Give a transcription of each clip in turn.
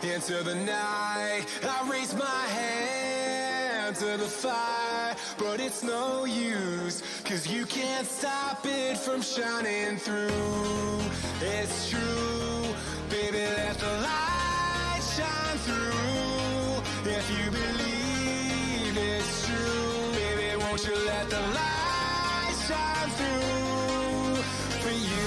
into the night. I raise my hand to the fire, but it's no use, 'cause you can't stop it from shining through. It's true, baby, let the light shine through. If you believe it's true, baby, won't you let the light shine through for you.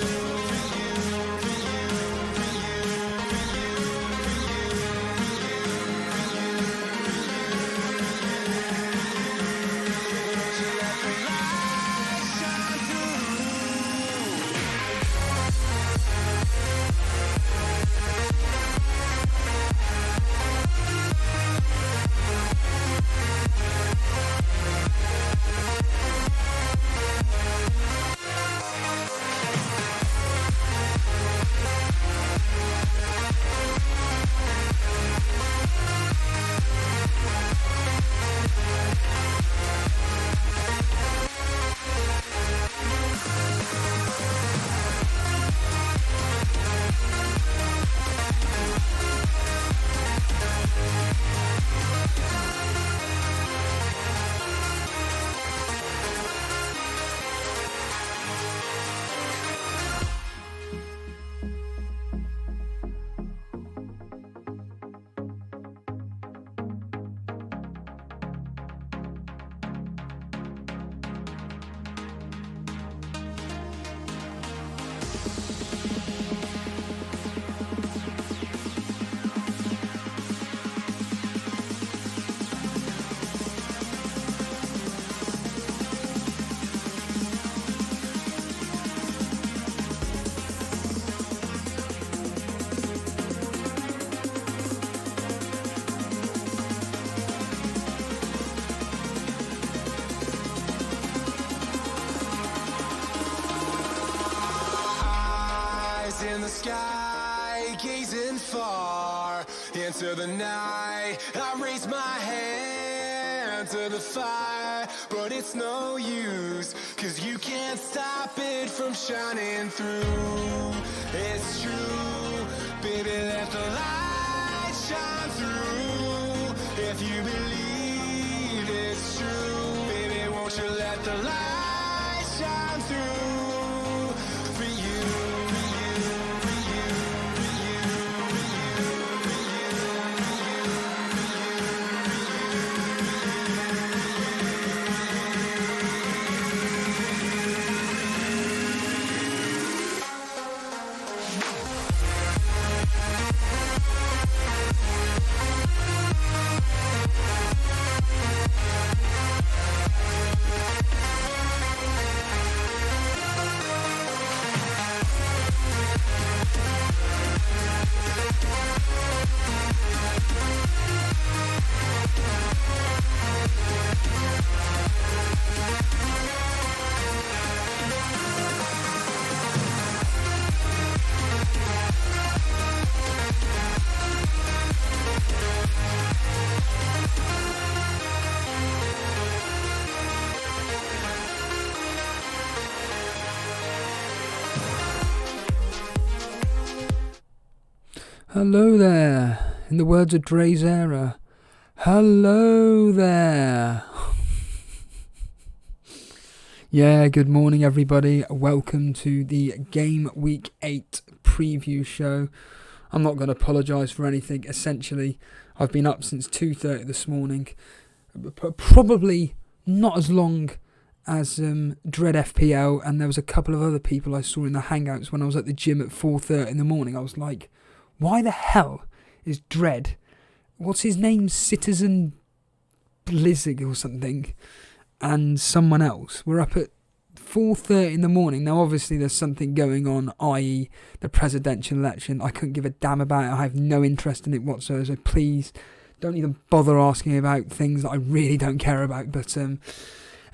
In the sky, gazing far into the night. I raise my hand to the fire, but it's no use, 'cause you can't stop it from shining through. It's true, baby, let the light shine through. If you believe it's true, baby, won't you let the light shine through for you. Hello there, in the words of Dre's era, hello there. Yeah, good morning everybody, welcome to the Gameweek 8 preview show. I'm not going to apologise for anything, essentially I've been up since 2:30 this morning, probably not as long as Dread FPL, and there was a couple of other people I saw in the hangouts when I was at the gym at 4:30 in the morning. I was like, why the hell is Dread, what's his name, Citizen Blizzard or something, and someone else, we're up at 4:30 in the morning. Now obviously there's something going on, i.e. the presidential election. I couldn't give a damn about it, I have no interest in it whatsoever, so please don't even bother asking about things that I really don't care about. But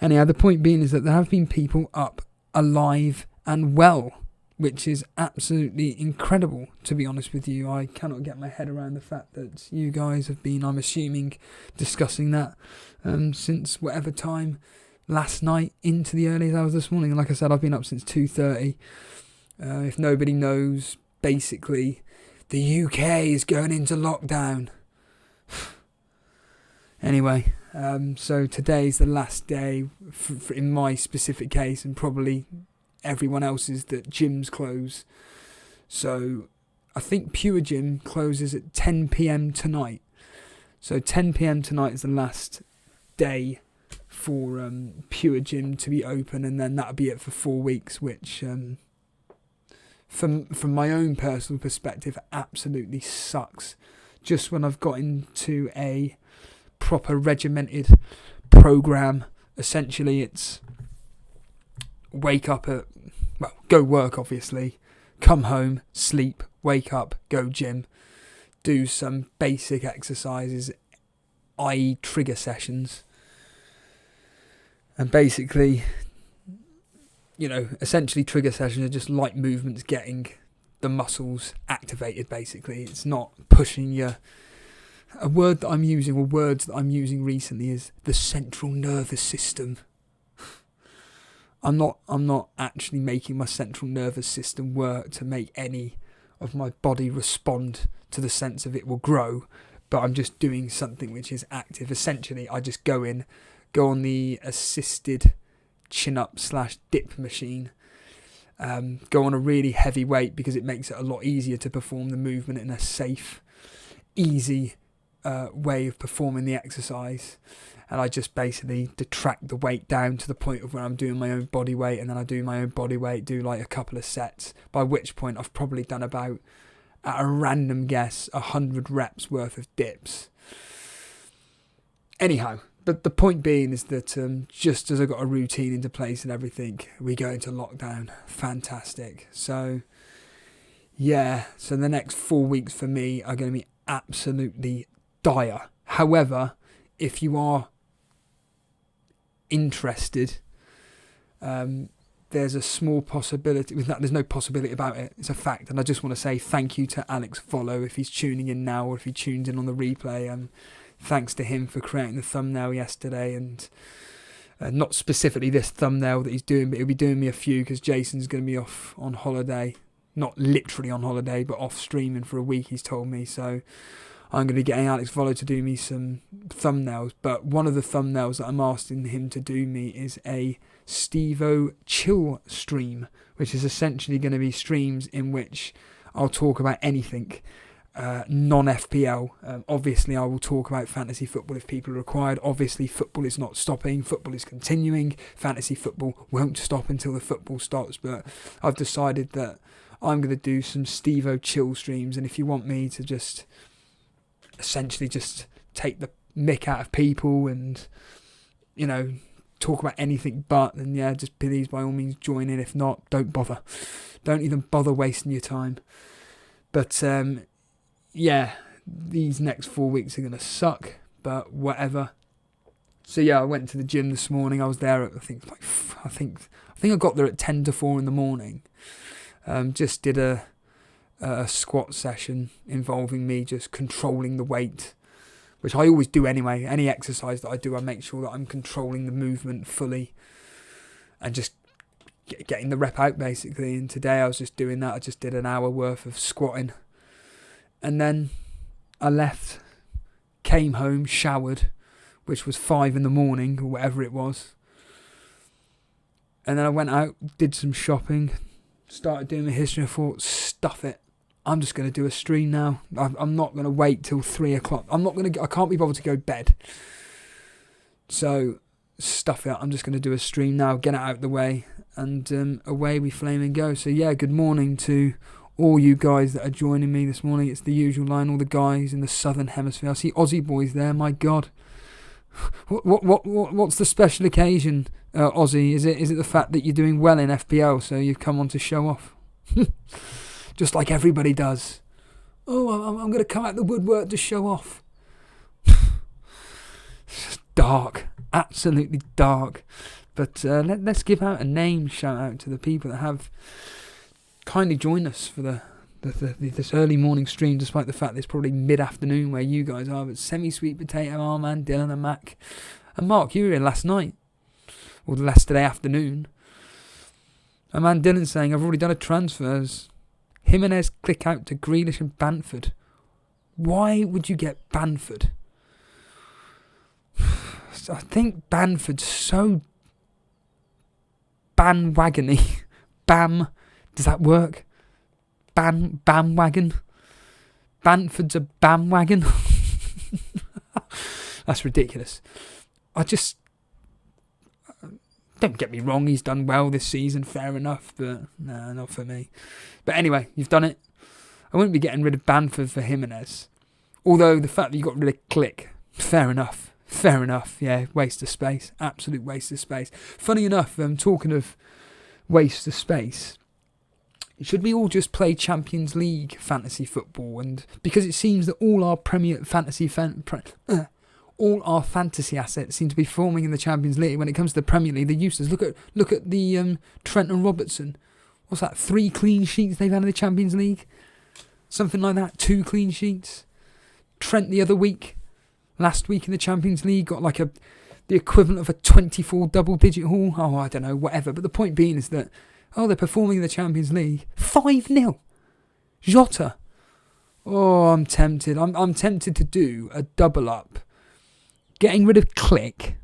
anyhow, the point being is that there have been people up, alive and well, which is absolutely incredible, to be honest with you. I cannot get my head around the fact that you guys have been, I'm assuming, discussing that since whatever time last night into the early hours this morning. And like I said, I've been up since 2:30. If nobody knows, basically, The UK is going into lockdown. Anyway, so today's the last day, in my specific case, and probably everyone else's, that gyms close. So I think Pure Gym closes at 10 p.m. tonight. So 10 p.m. tonight is the last day for Pure Gym to be open, and then that'll be it for 4 weeks, which from my own personal perspective absolutely sucks. Just when I've got into a proper regimented program, essentially it's wake up at, well, go work obviously, come home, sleep, wake up, go gym, do some basic exercises, i.e. trigger sessions, and basically, essentially trigger sessions are just light movements getting the muscles activated, basically. It's not pushing your... A word that I'm using, or words that I'm using recently, is the central nervous system. I'm not actually making my central nervous system work to make any of my body respond to the sense of it will grow, but I'm just doing something which is active. Essentially, I just go on the assisted chin-up / dip machine, go on a really heavy weight because it makes it a lot easier to perform the movement in a safe, easy way of performing the exercise. And I just basically detract the weight down to the point of where I'm doing my own body weight, and then I do my own body weight, do like a couple of sets, by which point I've probably done about, at a random guess, 100 reps worth of dips. Anyhow, but the point being is that just as I got a routine into place and everything, we go into lockdown. Fantastic. So yeah, so the next 4 weeks for me are going to be absolutely dire. However, if you are interested, there's a small possibility. There's no possibility about it. It's a fact. And I just want to say thank you to Alex Follow, if he's tuning in now or if he tunes in on the replay. Thanks to him for creating the thumbnail yesterday, and not specifically this thumbnail that he's doing, but he'll be doing me a few because Jason's going to be off on holiday. Not literally on holiday, but off streaming for a week, he's told me. So I'm going to be getting Alex Follow to do me some thumbnails. But one of the thumbnails that I'm asking him to do me is a Stevo chill stream, which is essentially going to be streams in which I'll talk about anything non-FPL. Obviously, I will talk about fantasy football if people are required. Obviously, football is not stopping. Football is continuing. Fantasy football won't stop until the football stops. But I've decided that I'm going to do some Stevo chill streams. And if you want me to just essentially just take the mick out of people and, talk about anything but, then yeah, just please by all means join in. If not, don't bother. Don't even bother wasting your time. But yeah, these next 4 weeks are going to suck, but whatever. So yeah, I went to the gym this morning. I was there at, I think I got there at 10 to 4 in the morning. Just did a squat session involving me just controlling the weight, which I always do anyway. Any exercise that I do, I make sure that I'm controlling the movement fully and just getting the rep out, basically. And today I was just doing that. I just did an hour worth of squatting. And then I left, came home, showered, which was 5 in the morning or whatever it was. And then I went out, did some shopping, started doing my history. I thought, stuff it. I'm just going to do a stream now. I'm not going to wait till 3 o'clock. I can't be bothered to go to bed. So, stuff it. I'm just going to do a stream now, get it out of the way, and away we flame and go. So yeah, good morning to all you guys that are joining me this morning. It's the usual line, all the guys in the southern hemisphere. I see Aussie boys there, my God. What's the special occasion, Aussie? Is it the fact that you're doing well in FPL, so you've come on to show off? Just like everybody does. Oh, I'm going to come out the woodwork to show off. It's just dark. Absolutely dark. But let's give out a name shout out to the people that have kindly joined us for this early morning stream, despite the fact that it's probably mid-afternoon where you guys are. But Semi-Sweet Potato, Arman, Dylan and Mac. And Mark, you were in last night. Or yesterday afternoon. And man, Dylan saying, I've already done a transfers. Jimenez click out to Grealish and Bamford. Why would you get Bamford? I think Bamford's so bandwagony. Does that work? Bandwagon? Bamford's a bandwagon? That's ridiculous. Don't get me wrong, he's done well this season, fair enough, but no, not for me. But anyway, you've done it. I wouldn't be getting rid of Bamford for Jimenez. Although the fact that you got rid of Click, fair enough, yeah, waste of space, absolute waste of space. Funny enough, talking of waste of space, should we all just play Champions League fantasy football? And because it seems that all our all our fantasy assets seem to be forming in the Champions League. When it comes to the Premier League, they're useless. Look at the Trent and Robertson. What's that? 3 clean sheets they've had in the Champions League? Something like that. 2 clean sheets. Trent the other week, last week in the Champions League, got like the equivalent of a 24 double-digit haul. Oh, I don't know, whatever. But the point being is that, they're performing in the Champions League. 5-0. Jota. Oh, I'm tempted. I'm tempted to do a double up. Getting rid of Click.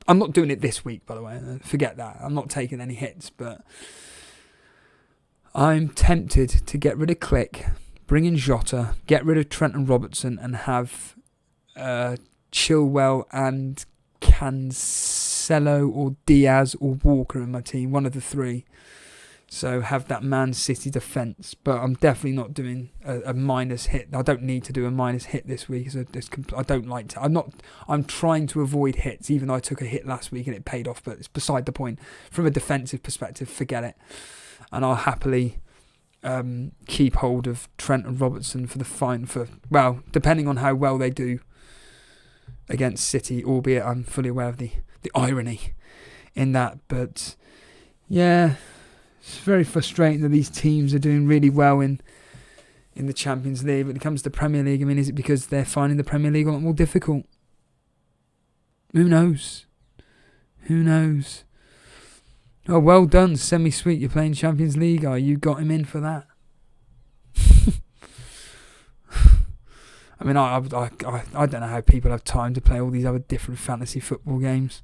I'm not doing it this week, by the way. Forget that. I'm not taking any hits, but I'm tempted to get rid of Click, bring in Jota, get rid of Trent and Robertson, and have Chilwell and Cancelo or Diaz or Walker in my team, one of the 3. So have that Man City defence, but I'm definitely not doing a minus hit. I don't need to do a minus hit this week. So I don't like to. I'm trying to avoid hits, even though I took a hit last week and it paid off. But it's beside the point. From a defensive perspective, forget it. And I'll happily keep hold of Trent and Robertson for the fine. Depending on how well they do against City, albeit I'm fully aware of the irony in that. But yeah. It's very frustrating that these teams are doing really well in the Champions League. When it comes to the Premier League, I mean, is it because they're finding the Premier League a lot more difficult? Who knows? Oh, well done, Semi-Sweet. You're playing Champions League, are you? Got him in for that. I mean, I don't know how people have time to play all these other different fantasy football games.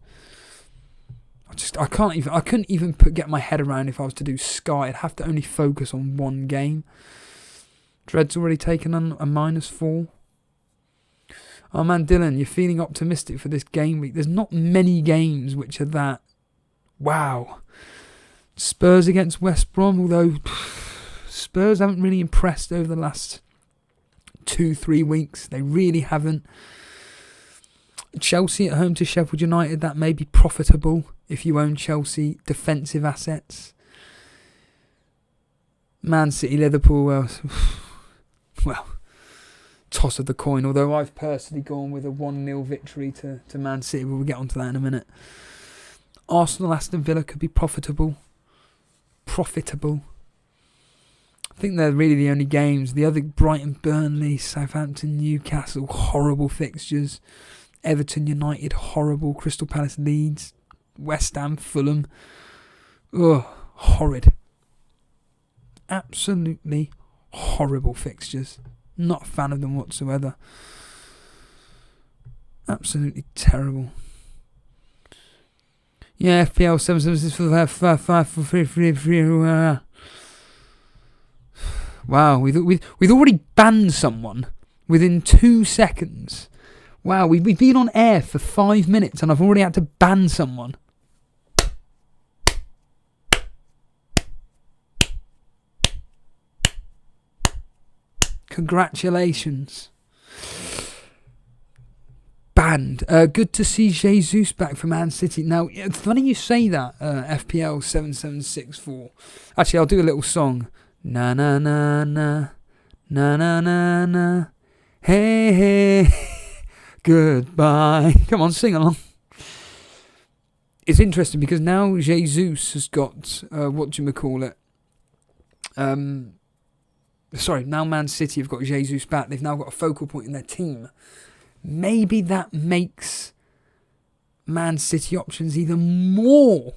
I couldn't even get my head around if I was to do Sky. I'd have to only focus on one game. Dread's already taken on a -4. Oh man, Dylan, you're feeling optimistic for this game week. There's not many games which are that. Wow. Spurs against West Brom, although Spurs haven't really impressed over the last 2-3 weeks. They really haven't. Chelsea at home to Sheffield United, that may be profitable if you own Chelsea defensive assets. Man City, Liverpool, well, toss of the coin, although I've personally gone with a 1-0 victory to Man City, but we'll get onto that in a minute. Arsenal, Aston Villa could be profitable. I think they're really the only games. The other, Brighton, Burnley, Southampton, Newcastle, horrible fixtures. Everton, United, horrible. Crystal Palace, Leeds, West Ham, Fulham. Ugh, horrid. Absolutely horrible fixtures. Not a fan of them whatsoever. Absolutely terrible. Yeah, FPL 776. Wow, we've already banned someone within 2 seconds. Wow, we've been on air for 5 minutes and I've already had to ban someone. Congratulations. Banned. Good to see Jesus back for Man City. Now, it's funny you say that, FPL 7764. Actually, I'll do a little song. Na na na na, na na na na, hey hey. Goodbye. Come on, sing along. It's interesting because now Jesus has got, now Man City have got Jesus back. They've now got a focal point in their team. Maybe that makes Man City options even more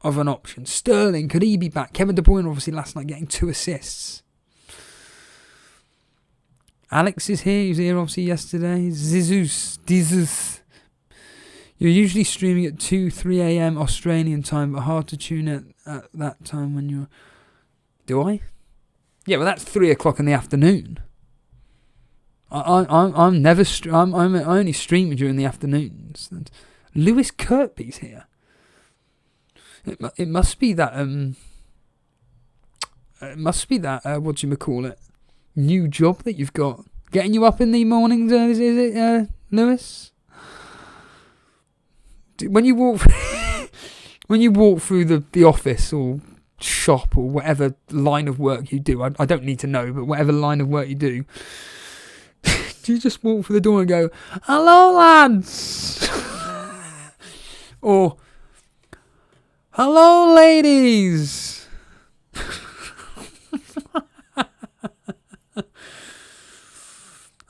of an option. Sterling, could he be back? Kevin De Bruyne, obviously, last night getting 2 assists. Alex is here. He was here, obviously, yesterday. Jesus. You're usually streaming at 2-3 a.m. Australian time, but hard to tune in at that time when you're... Do I? Yeah, well, that's 3 o'clock in the afternoon. I'm never... I only stream during the afternoons. And Lewis Kirkby's here. It must be that... It must be that... what do you call it? New job that you've got. Getting you up in the mornings, is it, Lewis? When you walk through the office or shop or whatever line of work you do, I don't need to know, but whatever line of work you do, do you just walk through the door and go, "Hello, lads," or "Hello, ladies"?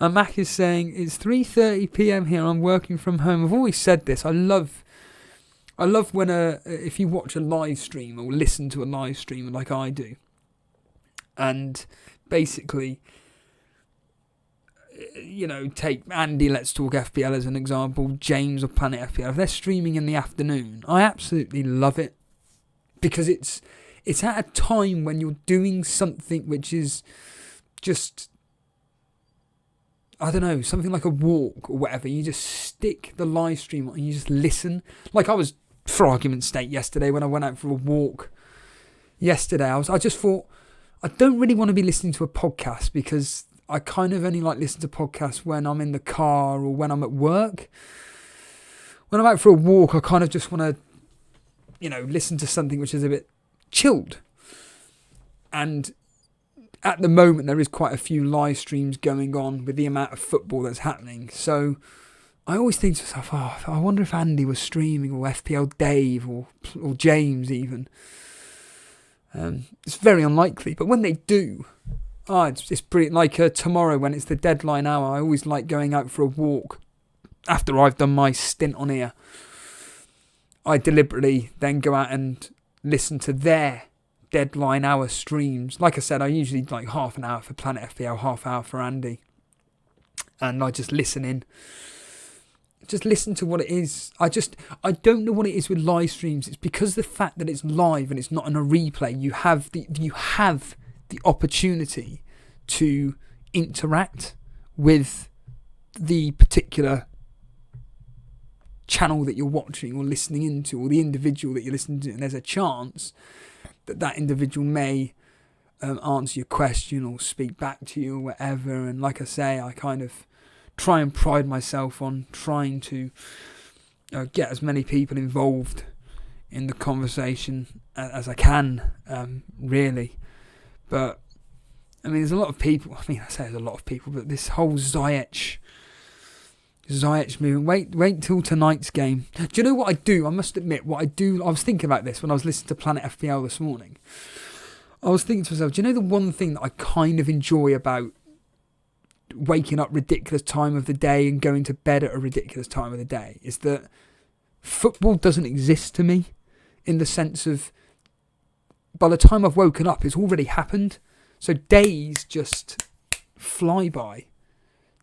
And Mac is saying, it's 3:30 p.m. here, I'm working from home. I've always said this. I love when if you watch a live stream or listen to a live stream like I do, and basically, take Andy, Let's Talk FPL as an example, James of Planet FPL. If they're streaming in the afternoon, I absolutely love it, because it's at a time when you're doing something which is just... I don't know, something like a walk or whatever. You just stick the live stream on and you just listen. Like I was, for argument's sake, yesterday when I went out for a walk yesterday, I just thought, I don't really want to be listening to a podcast, because I kind of only like listen to podcasts when I'm in the car or when I'm at work. When I'm out for a walk, I kind of just want to, listen to something which is a bit chilled. And at the moment, there is quite a few live streams going on with the amount of football that's happening. So I always think to myself, I wonder if Andy was streaming, or FPL Dave, or James even. It's very unlikely. But when they do, it's brilliant. Like tomorrow, when it's the deadline hour, I always like going out for a walk after I've done my stint on here. I deliberately then go out and listen to their deadline hour streams. Like I said, I usually like half an hour for Planet FPL, half hour for Andy, and I just listen to what it is. I don't know what it is with live streams. It's because the fact that it's live and it's not in a replay, you have the opportunity to interact with the particular channel that you're watching or listening into, or the individual that you're listening to, and there's a chance that individual may answer your question or speak back to you or whatever. And like I say, I kind of try and pride myself on trying to get as many people involved in the conversation as I can, really. But I mean, there's a lot of people. I mean, I say there's a lot of people, but this whole Ziyech movement. Wait till tonight's game. Do you know what I do? I must admit, what I do. I was thinking about this when I was listening to Planet FPL this morning. I was thinking to myself, do you know the one thing that I kind of enjoy about waking up ridiculous time of the day and going to bed at a ridiculous time of the day is that football doesn't exist to me, in the sense of by the time I've woken up, it's already happened. So days just fly by.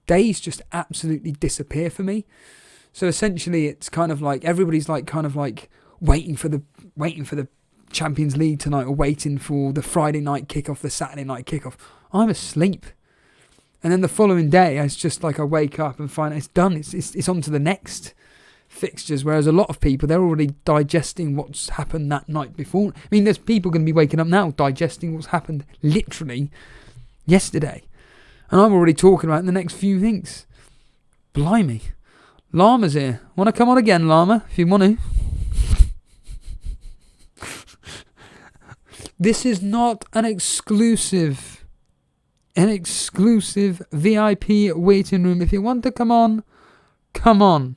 Days just absolutely disappear for me. So essentially, it's kind of like everybody's like kind of like waiting for the Champions League tonight, or waiting for the Friday night kickoff, the Saturday night kickoff. I'm asleep, and then the following day, it's just like I wake up and find it's done. It's on to the next fixtures. Whereas a lot of people, they're already digesting what's happened that night before. I mean, there's people going to be waking up now digesting what's happened literally yesterday. And I'm already talking about the next few things. Blimey. Llama's here. Want to come on again, Llama, if you want to? This is not an exclusive VIP waiting room. If you want to come on, come on.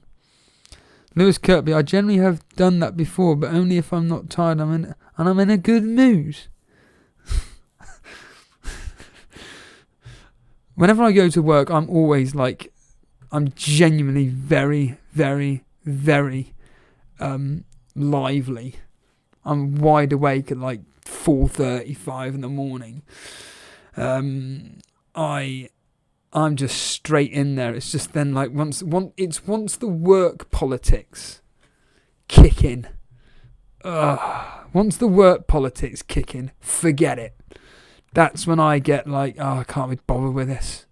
Lewis Kirkby, I generally have done that before, but only if I'm not tired and I'm in a good mood. Whenever I go to work, I'm always like, I'm genuinely very, very, very lively. I'm wide awake at like 4:35 in the morning. I'm just straight in there. It's just then like once the work politics kick in. Once the work politics kick in, forget it. That's when I get like, I can't be bothered with this.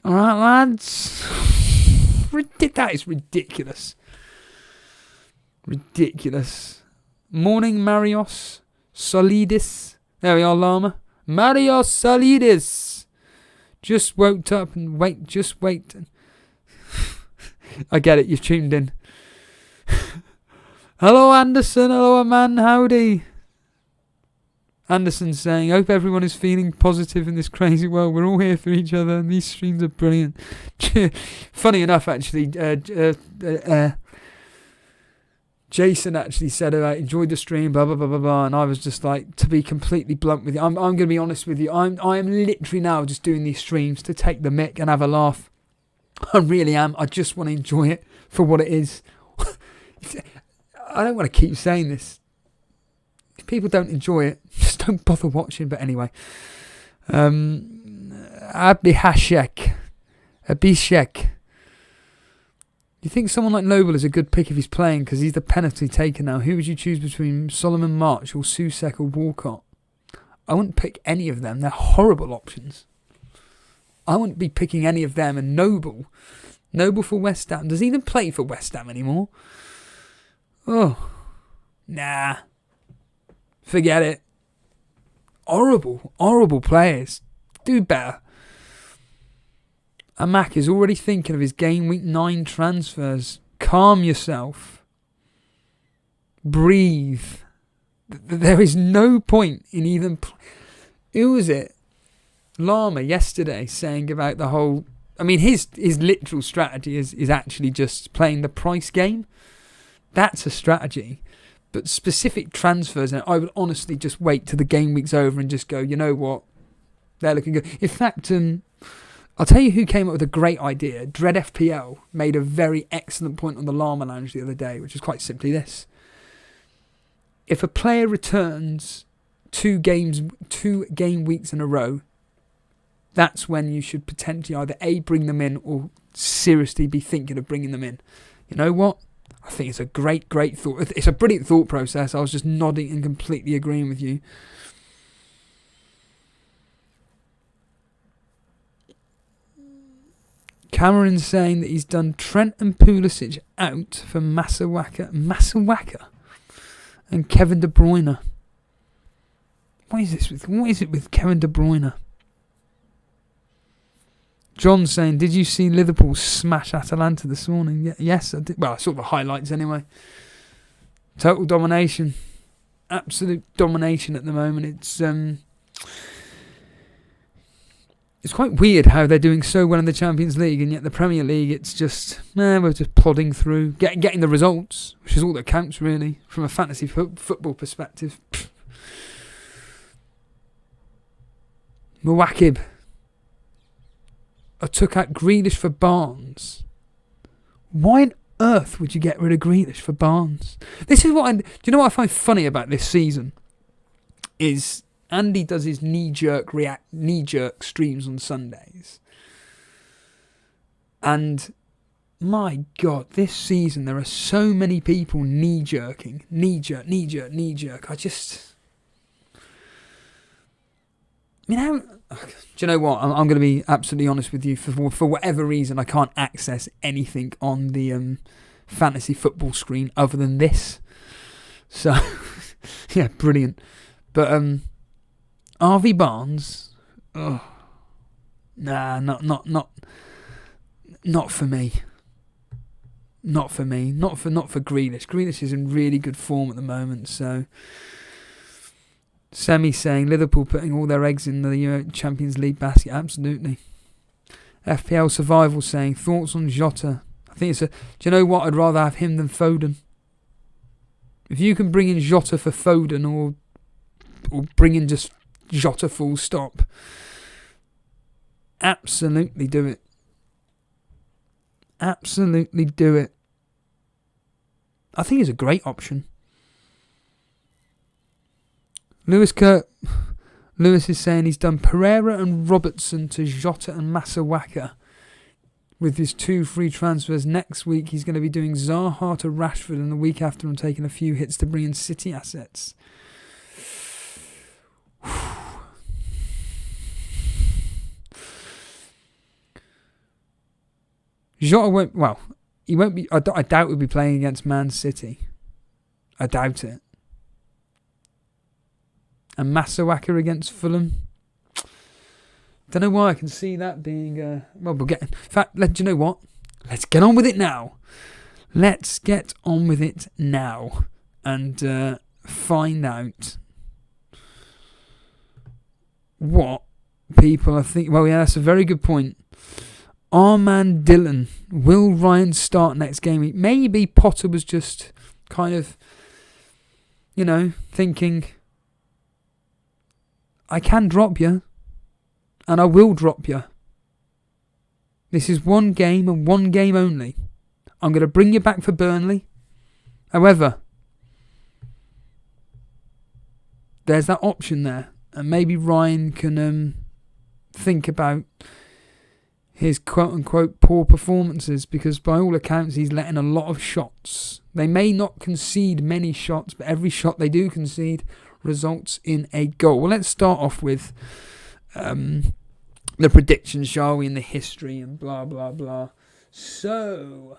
All right, lads. That is ridiculous. Ridiculous. Morning, Marios Solidis. There we are, Llama. Marios Solidis. Just woke up and wait. Just wait. I get it. You've tuned in. Hello, Anderson. Hello, man. Howdy. Anderson saying, hope everyone is feeling positive in this crazy world. We're all here for each other, and these streams are brilliant. Funny enough, actually, Jason actually said, I enjoyed the stream, blah, blah, blah, blah, blah, and I was just like, to be completely blunt with you, I'm going to be honest with you, I am literally now just doing these streams to take the mick and have a laugh. I really am. I just want to enjoy it for what it is. I don't want to keep saying this. If people don't enjoy it, just don't bother watching. But anyway, Abishek. You think someone like Noble is a good pick if he's playing because he's the penalty taker now? Who would you choose between Solomon March or Susek or Walcott? I wouldn't pick any of them. They're horrible options. I wouldn't be picking any of them. And Noble for West Ham. Does he even play for West Ham anymore? Oh, nah. Forget it. Horrible players. Do better. Amak is already thinking of his game week 9 transfers. Calm yourself. Breathe. There is no point in even... Who was it? Llama yesterday saying about the whole... I mean, his literal strategy is actually just playing the price game. That's a strategy. But specific transfers, and I would honestly just wait till the game week's over and just go, you know what? They're looking good. In fact, I'll tell you who came up with a great idea. Dread FPL made a very excellent point on the Llama Lounge the other day, which is quite simply this. If a player returns 2 game weeks in a row, that's when you should potentially either A, bring them in, or seriously be thinking of bringing them in. You know what? I think it's a great thought. It's a brilliant thought process. I was just nodding and completely agreeing with you. Cameron's saying that he's done Trent and Pulisic out for Masawaka and Kevin De Bruyne. What is it with Kevin De Bruyne? John's saying, did you see Liverpool smash Atalanta this morning? Yes, I did. Well, I saw the highlights anyway. Total domination. Absolute domination at the moment. It's quite weird how they're doing so well in the Champions League, and yet the Premier League, it's just, we're just plodding through, getting the results, which is all that counts, really, from a fantasy football perspective. Mawakib. I took out Grealish for Barnes. Why on earth would you get rid of Grealish for Barnes? This is do you know what I find funny about this season? Is Andy does his knee-jerk streams on Sundays. And my God, this season there are so many people knee-jerking. Knee-jerk. Do you know what? I'm going to be absolutely honest with you. For whatever reason, I can't access anything on the fantasy football screen other than this. So, yeah, brilliant. But RV Barnes, not for me. Not for me. Not for Grealish. Grealish is in really good form at the moment. So, Semi saying Liverpool putting all their eggs in the Champions League basket. Absolutely. FPL Survival saying thoughts on Jota. I think do you know what? I'd rather have him than Foden. If you can bring in Jota for Foden, or bring in just Jota full stop, absolutely do it. Absolutely do it. I think it's a great option. Lewis is saying he's done Pereira and Robertson to Jota and Masawaka with his 2 free transfers. Next week he's going to be doing Zaha to Rashford, and the week after I'm taking a few hits to bring in City assets. Jota won't, well, he won't be, I doubt he'll be playing against Man City. I doubt it. And Masawaka against Fulham. Don't know why I can see that being, well, we'll get, in fact, do you know what? Let's get on with it now. Let's get on with it now and find out what people are thinking. Well, yeah, that's a very good point. Our man Dylan, will Ryan start next game? Maybe Potter was just kind of, thinking, I can drop you, and I will drop you. This is one game and one game only. I'm going to bring you back for Burnley. However, there's that option there, and maybe Ryan can think about his quote-unquote poor performances, because by all accounts he's letting a lot of shots. They may not concede many shots, but every shot they do concede results in a goal. Well, let's start off with the predictions, shall we, and the history and blah, blah, blah. So,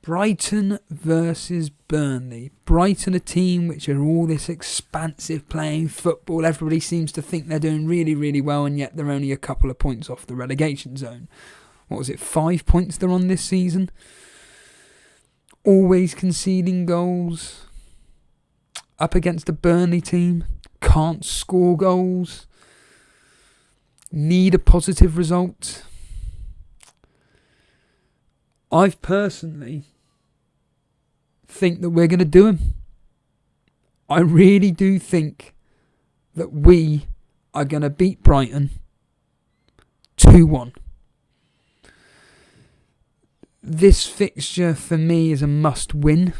Brighton versus Burnley. Brighton, a team which are all this expansive playing football. Everybody seems to think they're doing really, really well, and yet they're only a couple of points off the relegation zone. What was it, 5 points they're on this season? Always conceding goals. Up against a Burnley team. Can't score goals. Need a positive result. I've personally think that we're going to do him. I really do think that we are going to beat Brighton 2-1. This fixture for me is a must win.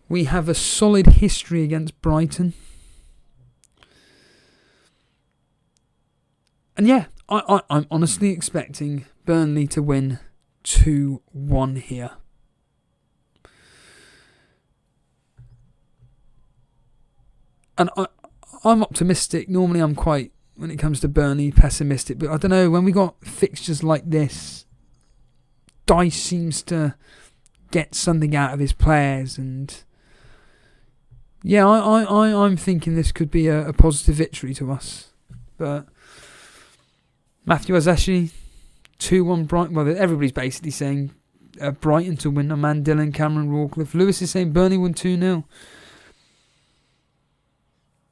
We have a solid history against Brighton. And yeah, I'm honestly expecting Burnley to win 2-1 here. And I'm optimistic. Normally I'm quite, when it comes to Burnley, pessimistic. But I don't know, when we got fixtures like this, Dice seems to get something out of his players. And yeah, I'm thinking this could be a positive victory to us. But Matthew Azashi, 2-1 Brighton. Well, everybody's basically saying Brighton to win. Man Dylan, Cameron Rawcliffe. Lewis is saying Burnley won 2-0.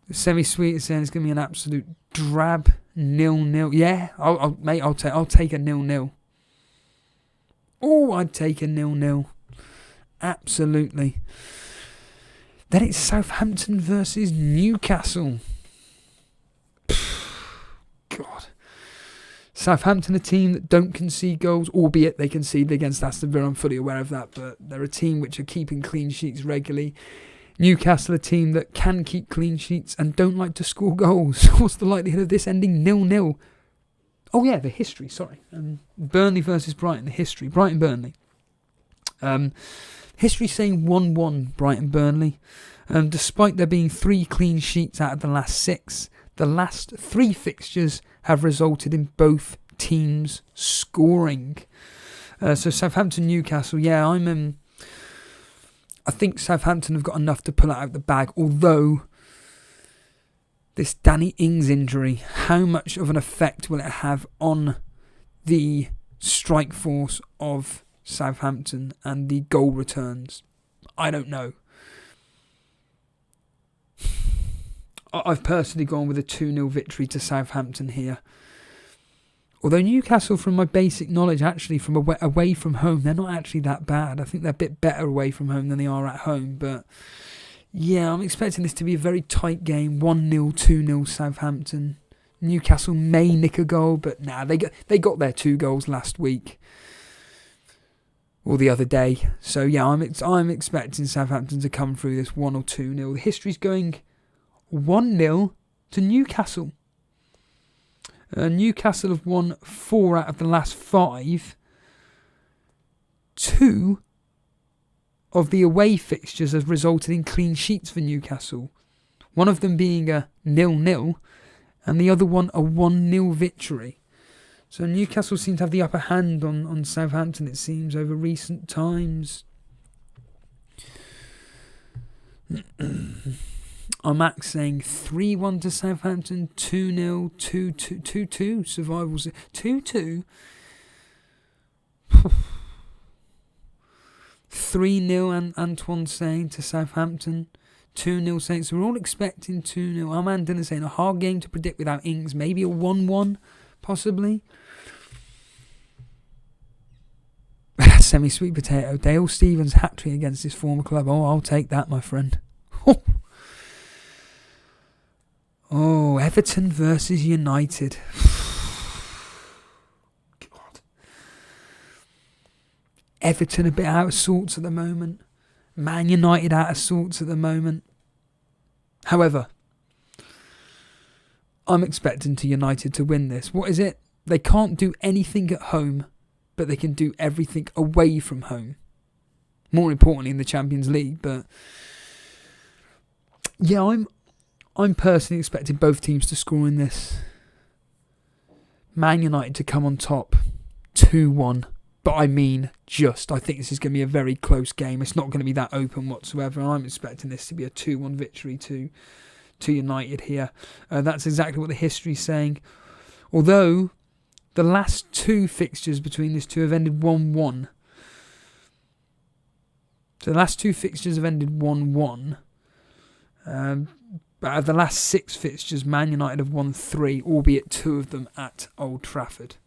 Semi-Sweet is saying it's going to be an absolute drab 0-0. Yeah, I'll take a 0-0. Oh, I'd take a 0-0. Absolutely. Then it's Southampton versus Newcastle. God. Southampton, a team that don't concede goals, albeit they conceded against Aston Villa. I'm fully aware of that, but they're a team which are keeping clean sheets regularly. Newcastle, a team that can keep clean sheets and don't like to score goals. What's the likelihood of this ending 0-0? Oh yeah, the history, sorry. Burnley versus Brighton, the history. Brighton-Burnley. History saying 1-1 Brighton-Burnley. Despite there being 3 clean sheets out of the last 6, the last 3 fixtures have resulted in both teams scoring. So Southampton-Newcastle, yeah, I think Southampton have got enough to pull it out of the bag, although this Danny Ings injury, how much of an effect will it have on the strike force of Southampton and the goal returns? I don't know. I've personally gone with a 2-0 victory to Southampton here. Although Newcastle, from my basic knowledge, actually from away from home, they're not actually that bad. I think they're a bit better away from home than they are at home. But yeah, I'm expecting this to be a very tight game. 1-0, 2-0 Southampton. Newcastle may nick a goal, but nah, they got their 2 goals last week. or the other day. So yeah, I'm expecting Southampton to come through this 1 or 2-0. The history's going 1-0 to Newcastle. Newcastle have won 4 out of the last 5. 2 of the away fixtures have resulted in clean sheets for Newcastle. One of them being a 0-0 and the other one a 1-0 victory. So Newcastle seem to have the upper hand on Southampton, it seems, over recent times. Max saying 3-1 to Southampton, 2-0, 2-2, survivals, 2-2. 3-0 and Antoine saying to Southampton, 2-0 Saints. We're all expecting 2-0. Armand Dinner saying a hard game to predict without Ings, maybe a 1-1, possibly. Semi-sweet potato. Dale Stevens hat-trick against his former club. Oh, I'll take that, my friend. Oh, Everton versus United. God. Everton a bit out of sorts at the moment. Man United out of sorts at the moment. However, I'm expecting United to win this. What is it? They can't do anything at home, but they can do everything away from home. More importantly in the Champions League, but yeah, I'm personally expecting both teams to score in this. Man United to come on top 2-1. But I mean just. I think this is going to be a very close game. It's not going to be that open whatsoever. I'm expecting this to be a 2-1 victory to United here. That's exactly what the history's saying. Although the last 2 fixtures between these two have ended 1-1. So the last 2 fixtures have ended 1-1. But out of the last 6 fixtures, Man United have won 3, albeit 2 of them at Old Trafford.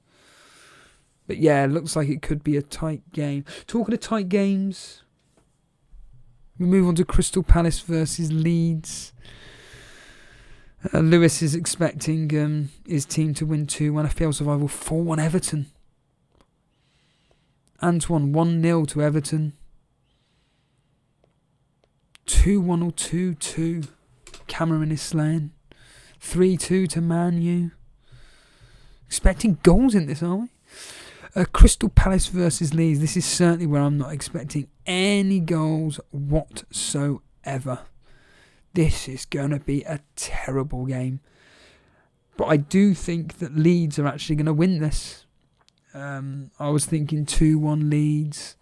But yeah, it looks like it could be a tight game. Talking of tight games, we move on to Crystal Palace versus Leeds. Lewis is expecting his team to win 2-1. FPL Survival 4-1 Everton. Antoine 1-0 to Everton. 2-1 or 2-2. Cameron is slain. 3-2 to Man U. Expecting goals in this, aren't we? Crystal Palace versus Leeds. This is certainly where I'm not expecting any goals whatsoever. This is going to be a terrible game. But I do think that Leeds are actually going to win this. I was thinking 2-1 Leeds.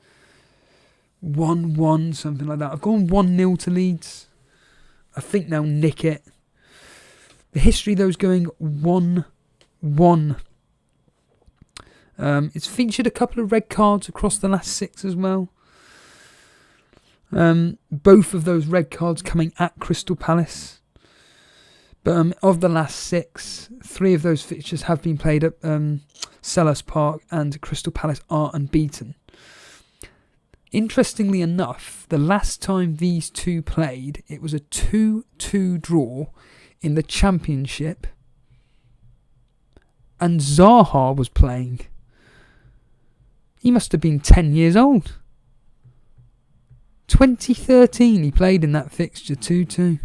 1-1, something like that. I've gone 1-0 to Leeds. I think they'll nick it. The history, though, is going 1-1. It's featured a couple of red cards across the last 6 as well. Both of those red cards coming at Crystal Palace. But of the last 6, 3 of those fixtures have been played at Selhurst Park, and Crystal Palace are unbeaten. Interestingly enough, the last time these two played, it was a 2-2 draw in the Championship, and Zaha was playing. He must have been 10 years old. 2013 he played in that fixture, 2-2.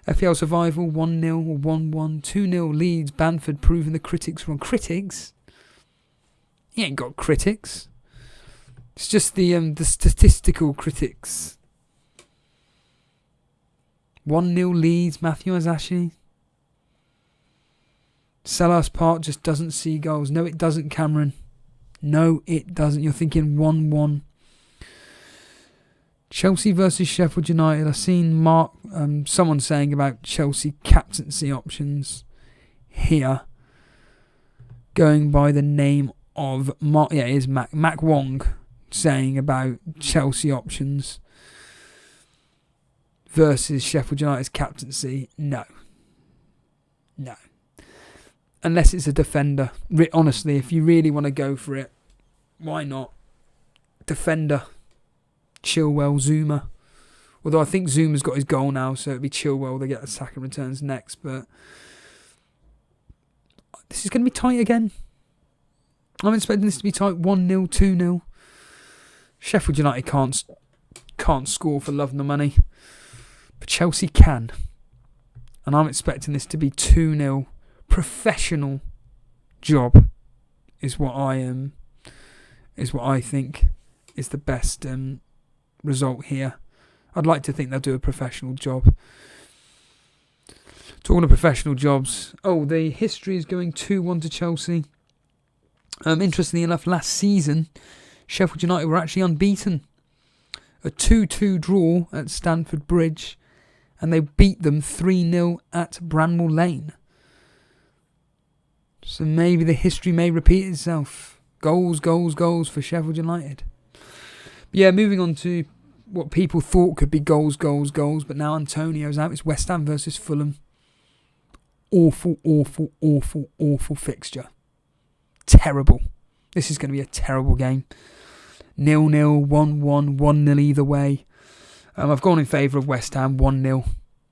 FPL Survival 1-0 or 1-1. 2-0 Leeds. Bamford proving the critics wrong. Critics? He ain't got critics. It's just the statistical critics. 1-0 Leeds. Matthew Azashi. Selhurst Park just doesn't see goals. No, it doesn't, Cameron. No, it doesn't. You're thinking 1-1. Chelsea versus Sheffield United. I've seen someone saying about Chelsea captaincy options here. Going by the name of Mark. Yeah, it is Mac Wong saying about Chelsea options versus Sheffield United's captaincy. No. Unless it's a defender. Honestly, if you really want to go for it, why not? Defender. Chilwell, Zuma. Although I think Zuma's got his goal now, so it'll be Chilwell. They get the sack and returns next. But this is going to be tight again. I'm expecting this to be tight. 1-0, 2-0. Sheffield United can't score for love nor money, but Chelsea can. And I'm expecting this to be 2-0. Professional job is what I think is the best result here. I'd like to think they'll do a professional job. Talking of professional jobs, the history is going 2-1 to Chelsea. Interestingly enough, last season, Sheffield United were actually unbeaten. A 2-2 draw at Stamford Bridge, and they beat them 3-0 at Bramall Lane. So maybe the history may repeat itself. Goals for Sheffield United. But yeah, moving on to what people thought could be goals, but now Antonio's out. It's West Ham versus Fulham. Awful fixture. Terrible. This is going to be a terrible game. 0-0, 1-1, 1-0 either way. I've gone in favour of West Ham, 1-0.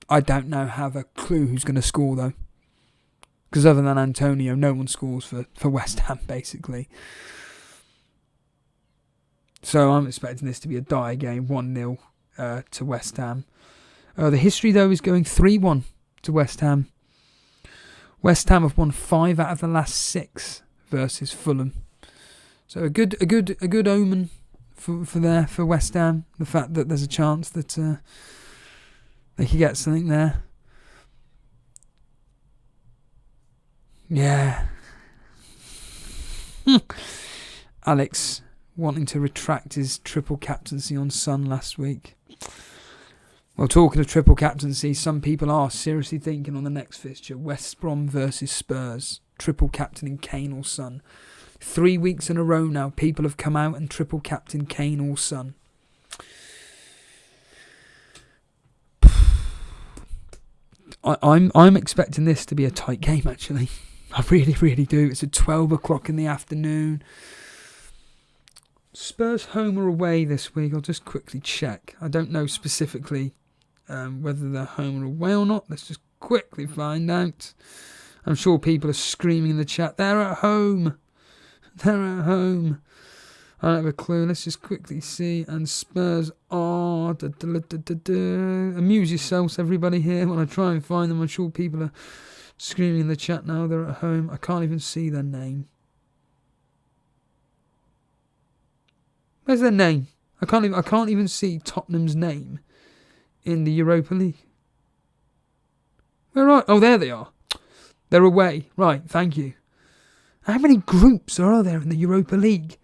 I don't have a clue who's going to score though. Because other than Antonio, no one scores for West Ham basically. So I'm expecting this to be a dire game, 1-0 to West Ham. The history though is going 3-1 to West Ham. West Ham have won 5 out of the last 6 versus Fulham. So a good omen for West Ham. The fact that there's a chance that they could get something there. Yeah. Alex wanting to retract his triple captaincy on Son last week. Well, talking of triple captaincy, some people are seriously thinking on the next fixture, West Brom versus Spurs, triple captaining Kane or Son. 3 weeks in a row now, people have come out and triple captain Kane or Son. I'm expecting this to be a tight game, actually. I really do. It's at 12 o'clock in the afternoon. Spurs home or away this week? I'll just quickly check. I don't know specifically whether they're home or away or not. Let's just quickly find out. I'm sure people are screaming in the chat, they're at home. They're at home. I don't have a clue. Let's just quickly see. And Spurs are... Amuse yourselves, everybody here. When I try and find them, I'm sure people are screaming in the chat now. They're at home. I can't even see their name. Where's their name? I can't even see Tottenham's name in the Europa League. Where are... Oh, there they are. They're away. Right, thank you. How many groups are there in the Europa League?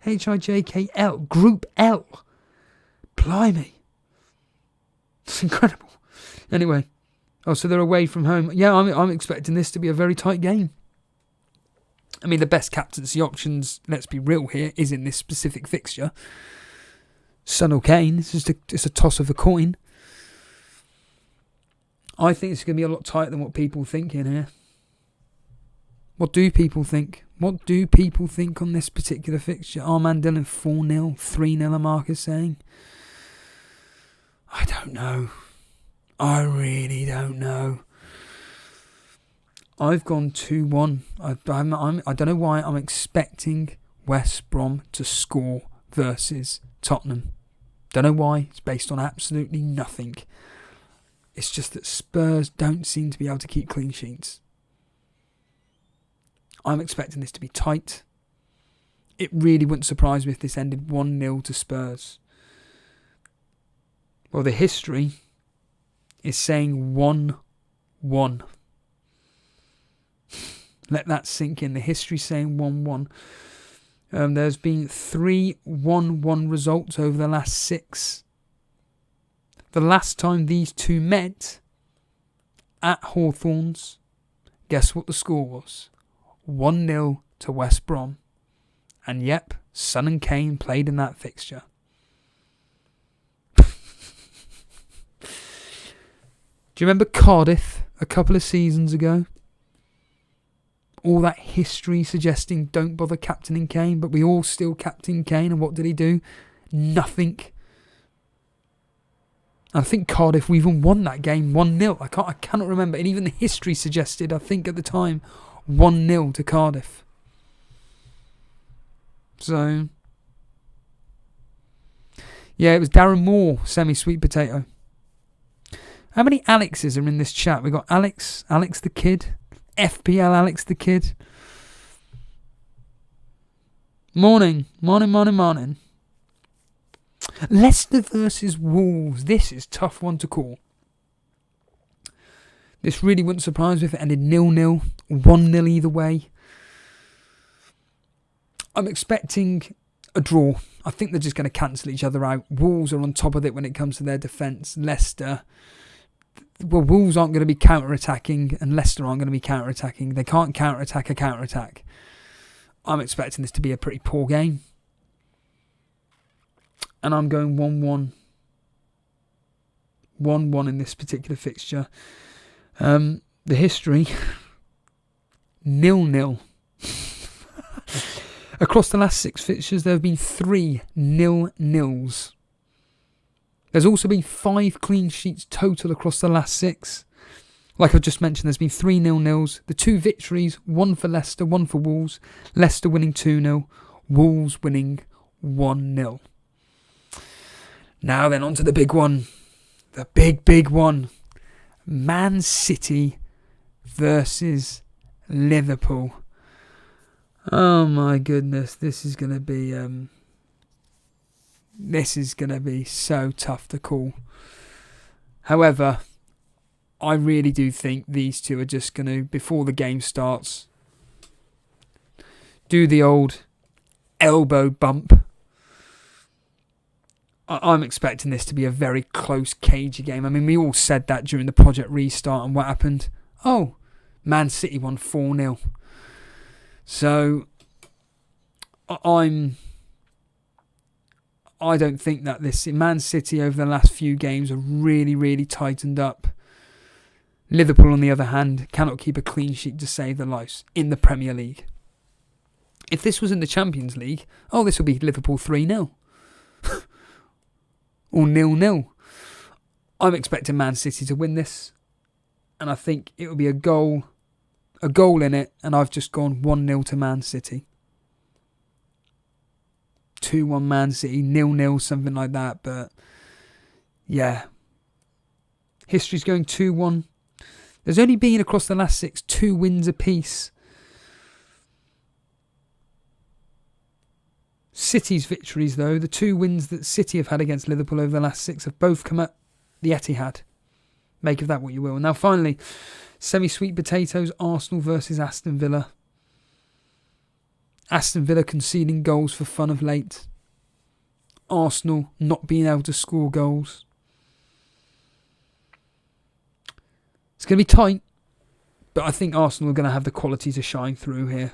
HIJKL. Group L. Blimey. It's incredible. Anyway. So they're away from home. Yeah, I'm expecting this to be a very tight game. I mean, the best captaincy options, let's be real here, is in this specific fixture. Son or Kane. It's just a toss of a coin. I think it's going to be a lot tighter than what people think in here. What do people think? What do people think on this particular fixture? Armand Dillon 4-0, 3-0 a mark is saying. I don't know. I really don't know. I've gone 2-1. I don't know why I'm expecting West Brom to score versus Tottenham. Don't know why. It's based on absolutely nothing. It's just that Spurs don't seem to be able to keep clean sheets. I'm expecting this to be tight. It really wouldn't surprise me if this ended 1-0 to Spurs. Well, the history is saying 1-1. Let that sink in. The history saying 1-1. There's been 3 1-1 results over the last 6. The last time these two met at Hawthorns, guess what the score was? 1-0 to West Brom. And yep, Son and Kane played in that fixture. Do you remember Cardiff a couple of seasons ago? All that history suggesting don't bother captaining Kane, but we all still captained Kane, and what did he do? Nothing. I think Cardiff, we even won that game 1-0. I cannot remember. And even the history suggested, I think at the time, 1-0 to Cardiff. So, Yeah, it was Darren Moore, semi-sweet potato. How many Alexes are in this chat? We got Alex the Kid, FPL Alex the Kid. Morning. Leicester versus Wolves. This is a tough one to call. This really wouldn't surprise me if it ended 0-0, 1-0 either way. I'm expecting a draw. I think they're just going to cancel each other out. Wolves are on top of it when it comes to their defence. Leicester, well, Wolves aren't going to be counter-attacking and Leicester aren't going to be counter-attacking. They can't counter-attack a counter-attack. I'm expecting this to be a pretty poor game. And I'm going 1-1. 1-1 in this particular fixture. The history, 0-0. Across the last 6 fixtures, there have been 3 0-0s. There's also been 5 clean sheets total across the last 6. Like I've just mentioned, there's been 3 0-0s. The 2 victories, 1 for Leicester, 1 for Wolves. Leicester winning 2-0, Wolves winning 1-0. Now then, on to the big one. The big one. Man City versus Liverpool. Oh my goodness, this is going to be so tough to call. However, I really do think these two are just going to, before the game starts, do the old elbow bump. I'm expecting this to be a very close, cagey game. I mean, we all said that during the Project Restart, and what happened? Oh, Man City won 4-0. So, I don't think that this Man City over the last few games have really, really tightened up. Liverpool, on the other hand, cannot keep a clean sheet to save their lives in the Premier League. If this was in the Champions League, this will be Liverpool 3-0. Or 0-0. I'm expecting Man City to win this. And I think it will be a goal in it. And I've just gone 1-0 to Man City. 2-1 Man City, 0-0, something like that. But, yeah. History's going 2-1. There's only been, across the last 6, 2 wins apiece. City's victories, though, the 2 wins that City have had against Liverpool over the last 6 have both come at the Etihad. Make of that what you will. Now, finally, semi-sweet potatoes, Arsenal versus Aston Villa. Aston Villa conceding goals for fun of late. Arsenal not being able to score goals. It's going to be tight, but I think Arsenal are going to have the quality to shine through here.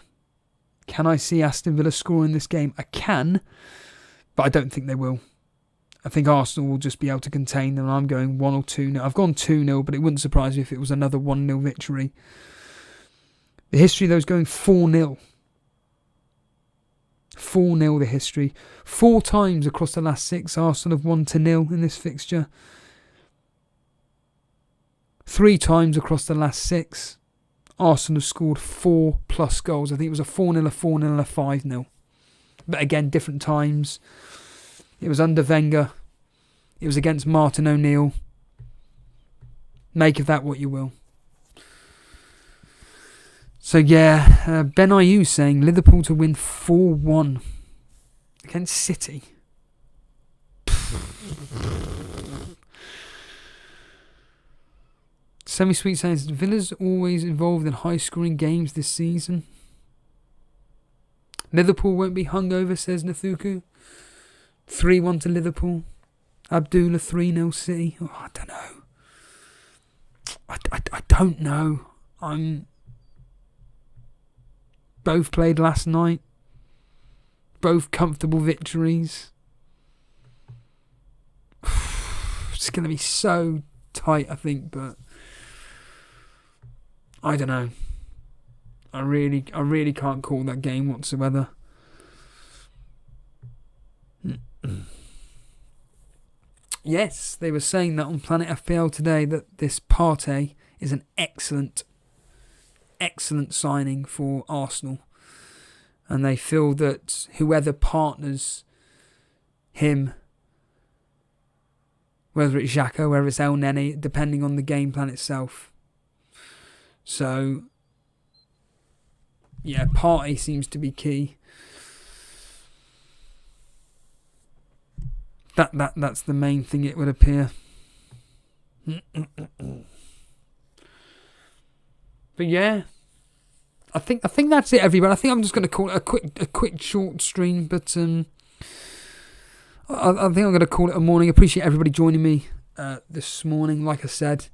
Can I see Aston Villa scoring this game? I can, but I don't think they will. I think Arsenal will just be able to contain them. I'm going 1 or 2-0. I've gone 2-0, but it wouldn't surprise me if it was another 1-0 victory. The history, though, is going 4-0. 4-0 the history. 4 times across the last 6, Arsenal have won 0 in this fixture. 3 times across the last 6. Arsenal have scored 4+ goals. I think it was a 4-0, a 4-0 and a 5-0. But again, different times. It was under Wenger. It was against Martin O'Neill. Make of that what you will. So yeah, Ben Ayew saying Liverpool to win 4-1 against City. Semi-sweet says Villa's always involved in high-scoring games this season. Liverpool won't be hungover, says Nathuku. 3-1 to Liverpool. Abdullah 3-0 City. Oh, I don't know. I don't know. Both played last night. Both comfortable victories. It's going to be so tight, I think, but I don't know. I really can't call that game whatsoever. Yes, they were saying that on Planet FPL today that this Partey is an excellent signing for Arsenal. And they feel that whoever partners him whether it's Xhaka, whether it's El Neni, depending on the game plan itself. So, yeah, Partey seems to be key. That's the main thing, it would appear. But yeah, I think that's it, everybody. I think I'm just going to call it a quick short stream, but I think I'm going to call it a morning. Appreciate everybody joining me this morning. Like I said,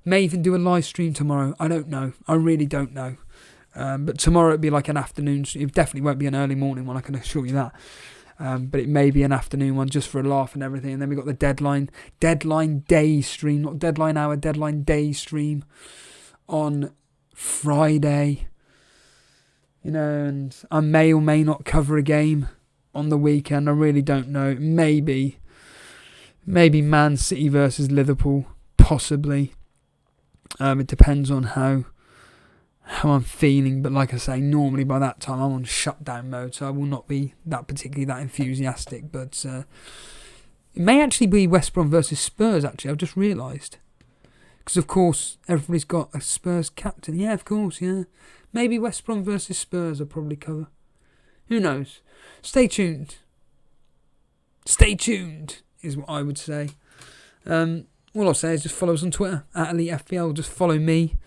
may even do a live stream tomorrow. I don't know. I really don't know. But tomorrow it'll be like an afternoon. It definitely won't be an early morning one, I can assure you that. But it may be an afternoon one just for a laugh and everything. And then we've got the deadline day stream, not deadline hour, deadline day stream on Friday. You know, and I may or may not cover a game on the weekend. I really don't know. Maybe Man City versus Liverpool, possibly. It depends on how I'm feeling, but like I say, normally by that time I'm on shutdown mode, so I will not be that enthusiastic. But it may actually be West Brom versus Spurs. Actually, I've just realised, because of course everybody's got a Spurs captain. Yeah, of course, yeah. Maybe West Brom versus Spurs I'll probably cover. Who knows? Stay tuned. Stay tuned is what I would say. All I'll say is just follow us on Twitter at Elite FPL. Just follow me.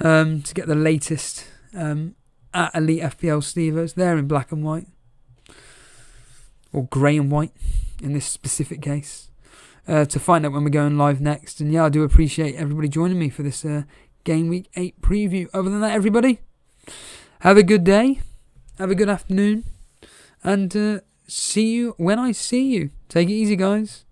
To get the latest at Elite FPL Stevers. They're in black and white, or grey and white in this specific case, to find out when we're going live next. And yeah, I do appreciate everybody joining me for this Game Week 8 preview. Other than that, everybody, have a good day, have a good afternoon, and see you when I see you. Take it easy, guys.